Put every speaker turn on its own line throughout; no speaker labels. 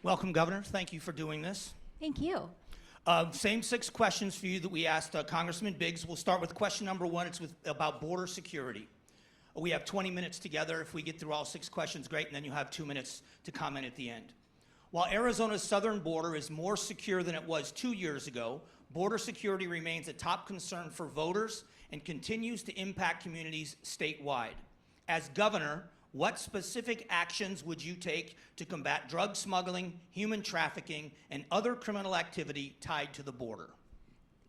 Welcome, Governor. Thank you for doing this.
Thank you.
Same 6 questions for you that we asked Congressman Biggs. We'll start with question number 1. It's about border security. We have 20 minutes together. If we get through all 6 questions, great, and then you have 2 minutes to comment at the end. While Arizona's southern border is more secure than it was 2 years ago, border security remains a top concern for voters and continues to impact communities statewide. As governor, what specific actions would you take to combat drug smuggling, human trafficking, and other criminal activity tied to the border?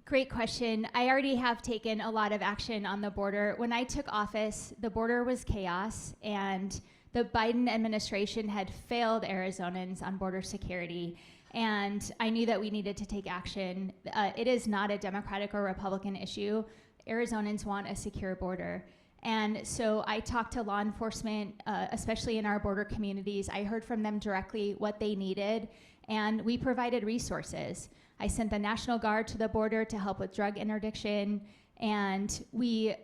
Great question. I already have taken a lot of action on the border. When I took office, the border was chaos, and the Biden administration had failed Arizonans on border security, and I knew that we needed to take action. It is not a Democratic or Republican issue. Arizonans want a secure border. And so I talked to law enforcement, especially in our border communities. I heard from them directly what they needed, and we provided resources. I sent the National Guard to the border to help with drug interdiction, and we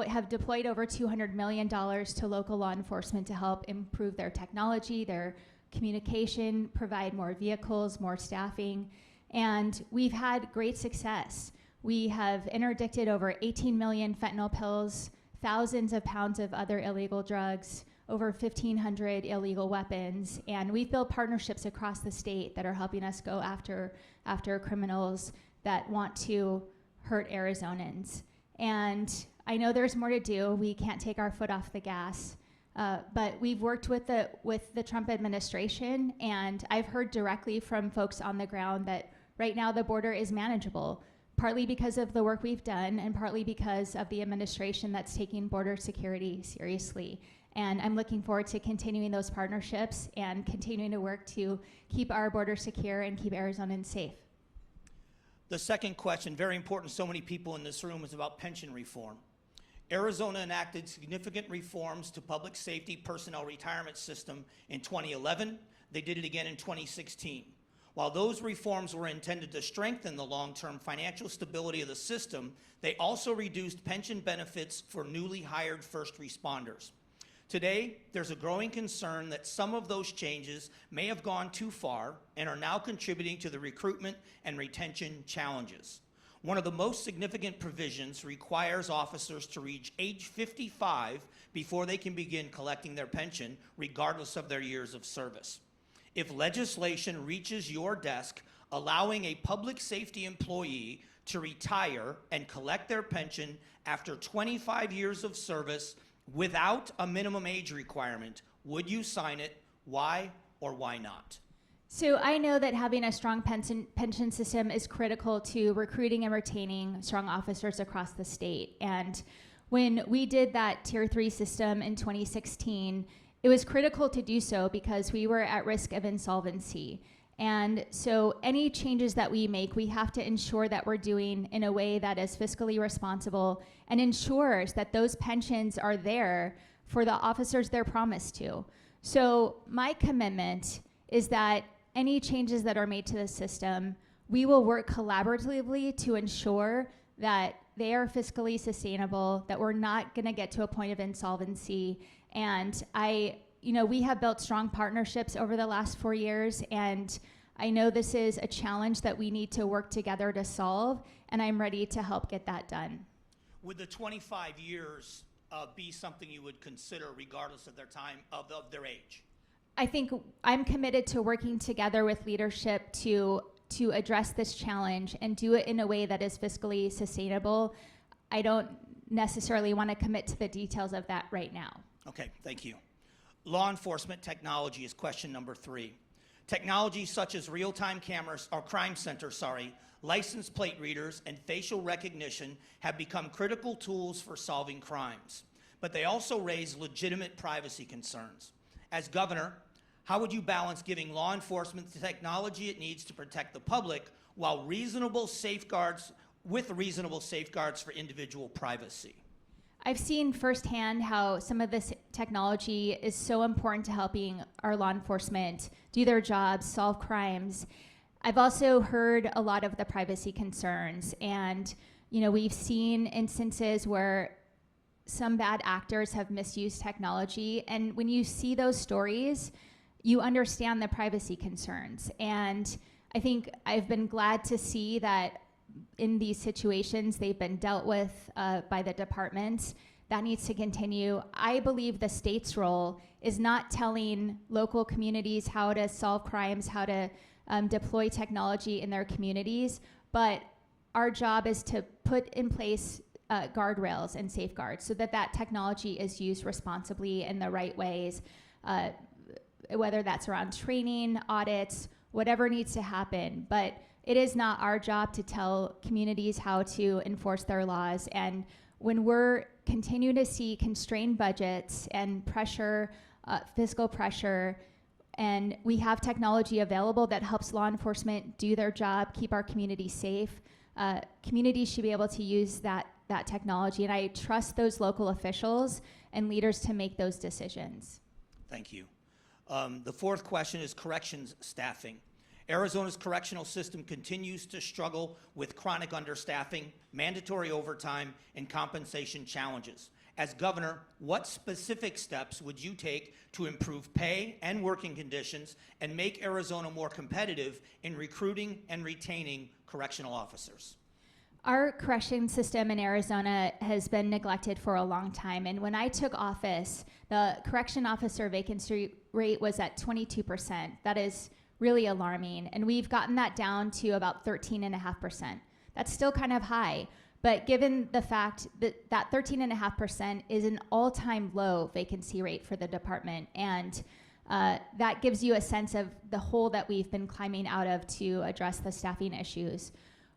have deployed over $200 million to local law enforcement to help improve their technology, their communication, provide more vehicles, more staffing, and we've had great success. We have interdicted over 18 million fentanyl pills, thousands of pounds of other illegal drugs, over 1,500 illegal weapons, and we've built partnerships across the state that are helping us go after criminals that want to hurt Arizonans. And I know there's more to do. We can't take our foot off the gas, but we've worked with the Trump administration, and I've heard directly from folks on the ground that right now the border is manageable, partly because of the work we've done and partly because of the administration that's taking border security seriously. And I'm looking forward to continuing those partnerships and continuing to work to keep our border secure and keep Arizonans safe.
The second question, very important to so many people in this room, is about pension reform. Arizona enacted significant reforms to public safety personnel retirement system in 2011. They did it again in 2016. While those reforms were intended to strengthen the long-term financial stability of the system, they also reduced pension benefits for newly hired first responders. Today, there's a growing concern that some of those changes may have gone too far and are now contributing to the recruitment and retention challenges. One of the most significant provisions requires officers to reach age 55 before they can begin collecting their pension, regardless of their years of service. If legislation reaches your desk allowing a public safety employee to retire and collect their pension after 25 years of service without a minimum age requirement, would you sign it? Why or why not?
So I know that having a strong pension system is critical to recruiting and retaining strong officers across the state. And when we did that Tier 3 system in 2016, it was critical to do so because we were at risk of insolvency. And so any changes that we make, we have to ensure that we're doing in a way that is fiscally responsible and ensures that those pensions are there for the officers they're promised to. So my commitment is that any changes that are made to the system, we will work collaboratively to ensure that they are fiscally sustainable, that we're not gonna get to a point of insolvency. And we have built strong partnerships over the last 4 years, and I know this is a challenge that we need to work together to solve, and I'm ready to help get that done.
Would the 25 years be something you would consider regardless of their time, of their age?
I think I'm committed to working together with leadership to address this challenge and do it in a way that is fiscally sustainable. I don't necessarily want to commit to the details of that right now.
Okay, thank you. Law enforcement technology is question number 3. Technology such as real-time cameras, or crime centers, license plate readers, and facial recognition have become critical tools for solving crimes. But they also raise legitimate privacy concerns. As governor, how would you balance giving law enforcement the technology it needs to protect the public while reasonable safeguards for individual privacy?
I've seen firsthand how some of this technology is so important to helping our law enforcement do their jobs, solve crimes. I've also heard a lot of the privacy concerns, and we've seen instances where some bad actors have misused technology, and when you see those stories, you understand the privacy concerns. And I think I've been glad to see that in these situations, they've been dealt with by the departments. That needs to continue. I believe the state's role is not telling local communities how to solve crimes, how to deploy technology in their communities, but our job is to put in place guardrails and safeguards so that that technology is used responsibly in the right ways, whether that's around training, audits, whatever needs to happen. But it is not our job to tell communities how to enforce their laws. And when we're continuing to see constrained budgets and pressure, fiscal pressure, and we have technology available that helps law enforcement do their job, keep our communities safe, communities should be able to use that technology. And I trust those local officials and leaders to make those decisions.
Thank you. The fourth question is corrections staffing. Arizona's correctional system continues to struggle with chronic understaffing, mandatory overtime, and compensation challenges. As governor, what specific steps would you take to improve pay and working conditions and make Arizona more competitive in recruiting and retaining correctional officers?
Our correction system in Arizona has been neglected for a long time. And when I took office, the correction officer vacancy rate was at 22%. That is really alarming. And we've gotten that down to about 13.5%. That's still kind of high. But given the fact that that 13.5% is an all-time low vacancy rate for the department, and that gives you a sense of the hole that we've been climbing out of to address the staffing issues.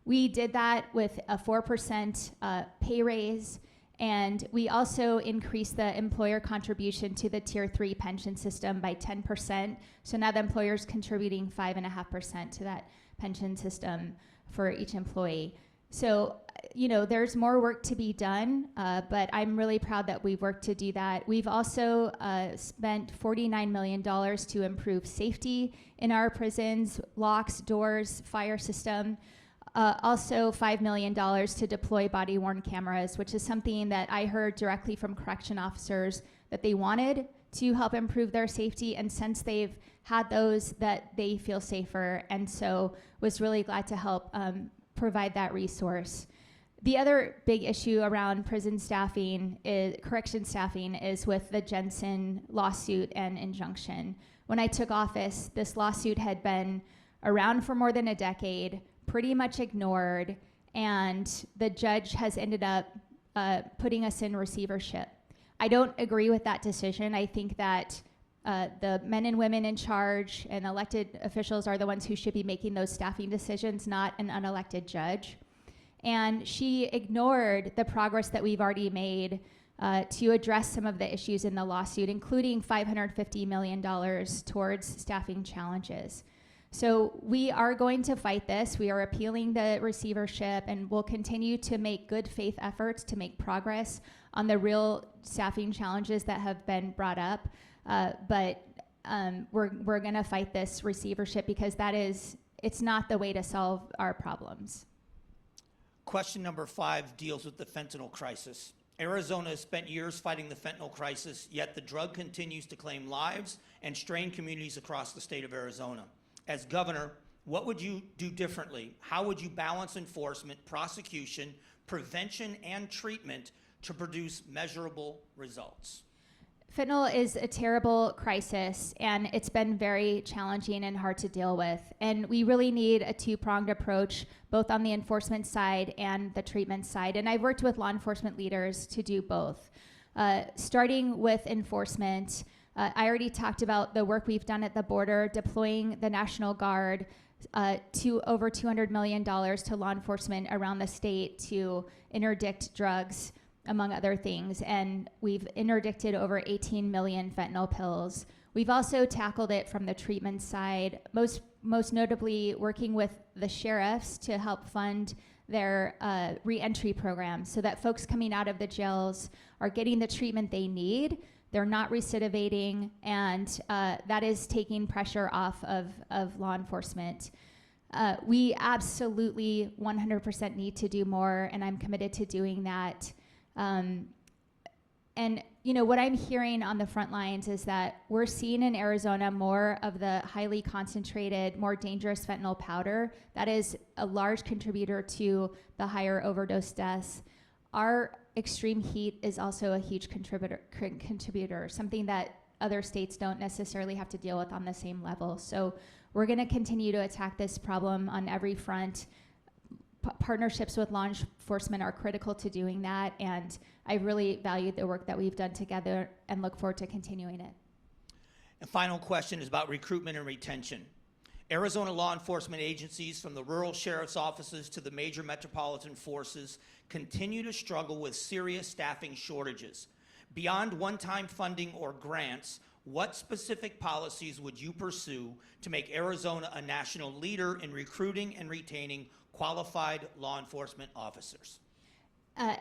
We did that with a 4% pay raise, and we also increased the employer contribution to the Tier 3 pension system by 10%. So now the employer's contributing 5.5% to that pension system for each employee. So, there's more work to be done, but I'm really proud that we've worked to do that. We've also spent $49 million to improve safety in our prisons, locks, doors, fire system. Also $5 million to deploy body-worn cameras, which is something that I heard directly from correction officers that they wanted to help improve their safety, and since they've had those, that they feel safer, and so was really glad to help provide that resource. The other big issue around prison staffing, correction staffing, is with the Jensen lawsuit and injunction. When I took office, this lawsuit had been around for more than a decade, pretty much ignored, and the judge has ended up putting us in receivership. I don't agree with that decision. I think that the men and women in charge and elected officials are the ones who should be making those staffing decisions, not an unelected judge. And she ignored the progress that we've already made to address some of the issues in the lawsuit, including $550 million towards staffing challenges. So we are going to fight this. We are appealing the receivership, and we'll continue to make good faith efforts to make progress on the real staffing challenges that have been brought up. But we're going to fight this receivership because it's not the way to solve our problems.
Question number 5 deals with the fentanyl crisis. Arizona has spent years fighting the fentanyl crisis, yet the drug continues to claim lives and strain communities across the state of Arizona. As governor, what would you do differently? How would you balance enforcement, prosecution, prevention, and treatment to produce measurable results?
Fentanyl is a terrible crisis, and it's been very challenging and hard to deal with. And we really need a two-pronged approach, both on the enforcement side and the treatment side. And I've worked with law enforcement leaders to do both. Starting with enforcement, I already talked about the work we've done at the border, deploying the National Guard to over $200 million to law enforcement around the state to interdict drugs, among other things. And we've interdicted over 18 million fentanyl pills. We've also tackled it from the treatment side, most notably working with the sheriffs to help fund their reentry program so that folks coming out of the jails are getting the treatment they need. They're not recidivating, and that is taking pressure off of law enforcement. We absolutely 100% need to do more, and I'm committed to doing that. And you know what I'm hearing on the front lines is that we're seeing in Arizona more of the highly concentrated, more dangerous fentanyl powder. That is a large contributor to the higher overdose deaths. Our extreme heat is also a huge contributor, something that other states don't necessarily have to deal with on the same level. So we're going to continue to attack this problem on every front. Partnerships with law enforcement are critical to doing that, and I really value the work that we've done together and look forward to continuing it.
And final question is about recruitment and retention. Arizona law enforcement agencies, from the rural sheriff's offices to the major metropolitan forces, continue to struggle with serious staffing shortages. Beyond one-time funding or grants, what specific policies would you pursue to make Arizona a national leader in recruiting and retaining qualified law enforcement officers?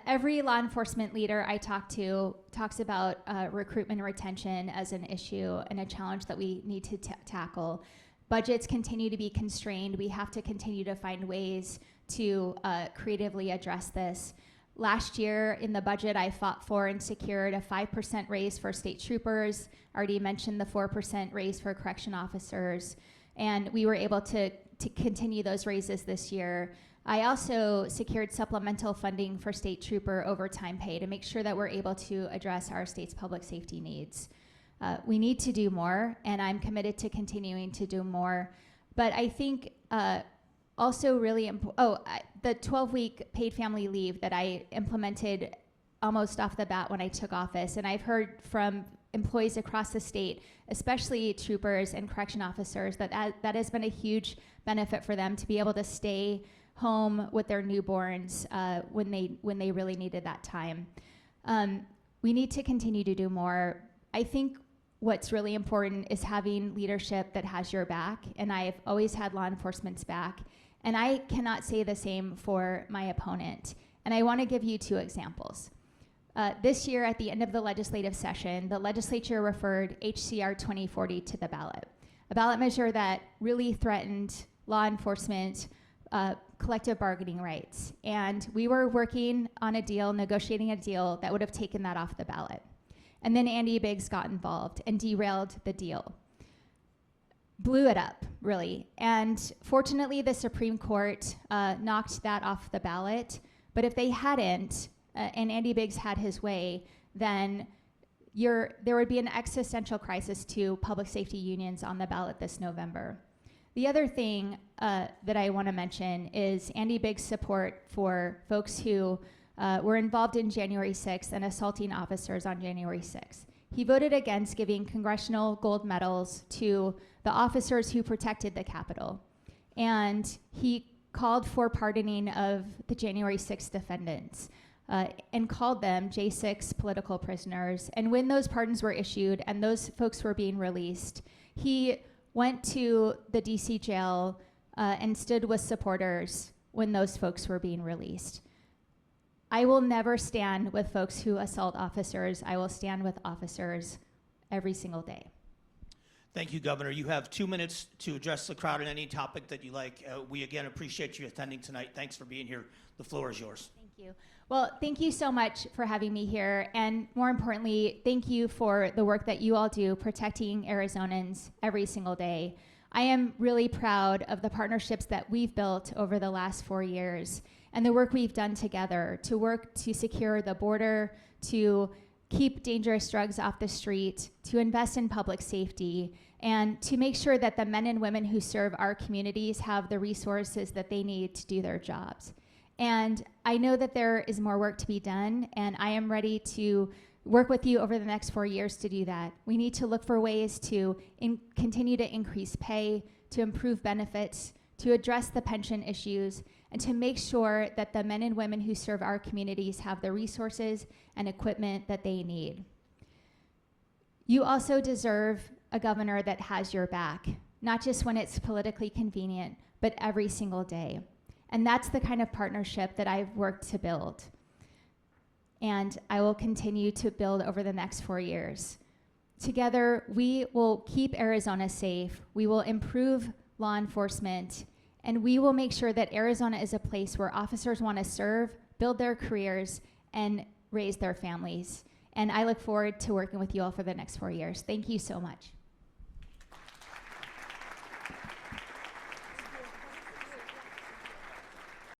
Every law enforcement leader I talk to talks about recruitment and retention as an issue and a challenge that we need to tackle. Budgets continue to be constrained. We have to continue to find ways to creatively address this. Last year in the budget, I fought for and secured a 5% raise for state troopers. I already mentioned the 4% raise for correction officers, and we were able to continue those raises this year. I also secured supplemental funding for state trooper overtime pay to make sure that we're able to address our state's public safety needs. We need to do more, and I'm committed to continuing to do more. But I think also really the 12-week paid family leave that I implemented almost off the bat when I took office, and I've heard from employees across the state, especially troopers and correction officers, that has been a huge benefit for them to be able to stay home with their newborns when they really needed that time. We need to continue to do more. I think what's really important is having leadership that has your back, and I've always had law enforcement's back, and I cannot say the same for my opponent. And I want to give you two examples. This year, at the end of the legislative session, the legislature referred HCR 2040 to the ballot, a ballot measure that really threatened law enforcement collective bargaining rights. And we were working on a deal, negotiating a deal that would have taken that off the ballot. And then Andy Biggs got involved and derailed the deal. Blew it up, really. And fortunately, the Supreme Court knocked that off the ballot. But if they hadn't, and Andy Biggs had his way, then there would be an existential crisis to public safety unions on the ballot this November. The other thing that I want to mention is Andy Biggs' support for folks who were involved in January 6th and assaulting officers on January 6th. He voted against giving congressional gold medals to the officers who protected the Capitol. And he called for pardoning of the January 6th defendants and called them J6 political prisoners. And when those pardons were issued and those folks were being released, he went to the DC jail and stood with supporters when those folks were being released. I will never stand with folks who assault officers. I will stand with officers every single day.
Thank you, Governor. You have 2 minutes to address the crowd on any topic that you like. We again appreciate you attending tonight. Thanks for being here. The floor is yours.
Thank you. Well, thank you so much for having me here. And more importantly, thank you for the work that you all do protecting Arizonans every single day. I am really proud of the partnerships that we've built over the last 4 years and the work we've done together to work to secure the border, to keep dangerous drugs off the street, to invest in public safety, and to make sure that the men and women who serve our communities have the resources that they need to do their jobs. And I know that there is more work to be done, and I am ready to work with you over the next 4 years to do that. We need to look for ways to continue to increase pay, to improve benefits, to address the pension issues, and to make sure that the men and women who serve our communities have the resources and equipment that they need. You also deserve a governor that has your back, not just when it's politically convenient, but every single day. And that's the kind of partnership that I've worked to build. And I will continue to build over the next 4 years. Together, we will keep Arizona safe, we will improve law enforcement, and we will make sure that Arizona is a place where officers want to serve, build their careers, and raise their families. And I look forward to working with you all for the next 4 years. Thank you so much.